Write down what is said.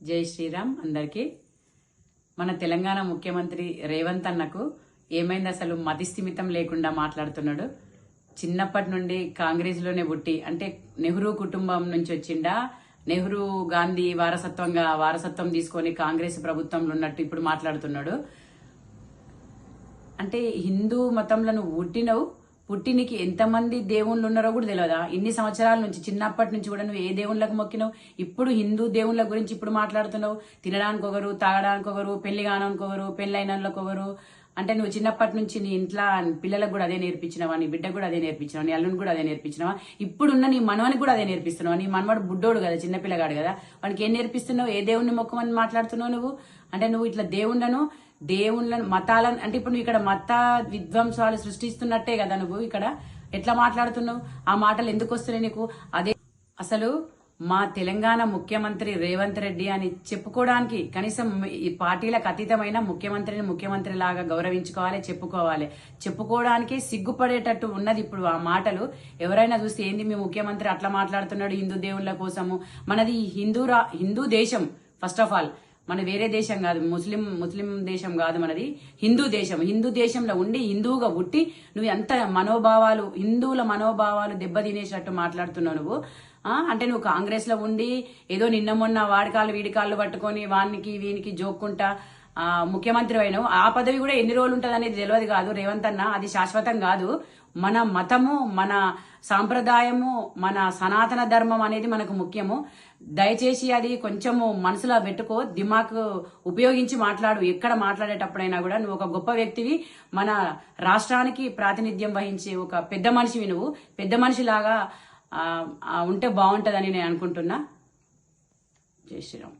జై శ్రీరామ్ అందరికీ. మన తెలంగాణ ముఖ్యమంత్రి రేవంత్ అన్నకు ఏమైంది, అసలు మతిస్థిమితం లేకుండా మాట్లాడుతున్నాడు. చిన్నప్పటి నుండి కాంగ్రెస్ లోనే పుట్టి, అంటే నెహ్రూ కుటుంబం నుంచి వచ్చిండా, నెహ్రూ గాంధీ వారసత్వం తీసుకొని కాంగ్రెస్ ప్రభుత్వంలో ఉన్నట్టు ఇప్పుడు మాట్లాడుతున్నాడు. అంటే హిందూ మతంలో నువ్వు పుట్టినికి ఎంతమంది దేవుళ్ళు ఉన్నారో కూడా తెలియదా? ఇన్ని సంవత్సరాల నుంచి, చిన్నప్పటి నుంచి కూడా నువ్వు ఏ దేవుళ్ళకు మొక్కినావు? ఇప్పుడు హిందూ దేవుళ్ళ గురించి ఇప్పుడు మాట్లాడుతున్నావు. తినడానికి ఒకరు, తాగడానికి ఒకరు, పెళ్లి కానడానికి ఒకరు, పెళ్లైనళ్ళకి ఒకరు. అంటే నువ్వు చిన్నప్పటి నుంచి నీ ఇంట్లో పిల్లలకు కూడా అదే నేర్పించినావా? నీ బిడ్డకు కూడా అదే నేర్పించినావా? నీ అల్లుని కూడా అదే నేర్పించినావా? ఇప్పుడున్న నీ మనవనికి కూడా అదే నేర్పిస్తున్నావు. నీ మనవాడు బుడ్డోడు కదా, చిన్నపిల్లగాడు కదా, వానికి ఏం నేర్పిస్తున్నావు? ఏ దేవుణ్ణి మొక్కమని మాట్లాడుతున్నావు నువ్వు? అంటే నువ్వు ఇట్లా దేవుళ్ళను మతాలను, అంటే ఇప్పుడు నువ్వు ఇక్కడ మత విధ్వంసాలు సృష్టిస్తున్నట్టే కదా నువ్వు ఇక్కడ ఎట్లా మాట్లాడుతున్నావు? ఆ మాటలు ఎందుకు వస్తున్నాయి నీకు? అదే అసలు మా తెలంగాణ ముఖ్యమంత్రి రేవంత్ రెడ్డి అని చెప్పుకోవడానికి కనీసం ఈ పార్టీలకు అతీతమైన ముఖ్యమంత్రి లాగా గౌరవించుకోవాలి, చెప్పుకోవడానికి సిగ్గుపడేటట్టు ఉన్నది ఇప్పుడు ఆ మాటలు. ఎవరైనా చూస్తే ఏంది మీ ముఖ్యమంత్రి అట్లా మాట్లాడుతున్నాడు హిందూ దేవుళ్ళ కోసము? మనది హిందూ దేశం. ఫస్ట్ ఆఫ్ ఆల్ మన వేరే దేశం కాదు, ముస్లిం దేశం కాదు, మనది హిందూ దేశం. హిందూ దేశంలో ఉండి హిందువుగా పుట్టి నువ్వు ఎంత హిందువుల మనోభావాలు దెబ్బతినేసినట్టు మాట్లాడుతున్నావు నువ్వు. అంటే నువ్వు కాంగ్రెస్ లో ఉండి ఏదో నిన్న మొన్న వీడికాళ్ళు పట్టుకొని వీనికి జోక్కుంటా ముఖ్యమంత్రి అయినావు. ఆ పదవి కూడా ఎన్ని రోజులు ఉంటుంది అనేది తెలియదు కాదు రేవంత్ అన్న, అది శాశ్వతం కాదు. మన మతము, మన సాంప్రదాయము, మన సనాతన ధర్మం అనేది మనకు ముఖ్యము. దయచేసి అది కొంచెము మనసులో పెట్టుకో, దిమాగ్ ఉపయోగించి మాట్లాడు. ఎక్కడ మాట్లాడేటప్పుడైనా కూడా నువ్వు ఒక గొప్ప వ్యక్తివి, మన రాష్ట్రానికి ప్రాతినిధ్యం వహించే ఒక పెద్ద మనిషివి. నువ్వు పెద్ద మనిషిలాగా ఉంటే బాగుంటదని నేను అనుకుంటున్నా. జై శ్రీరామ్.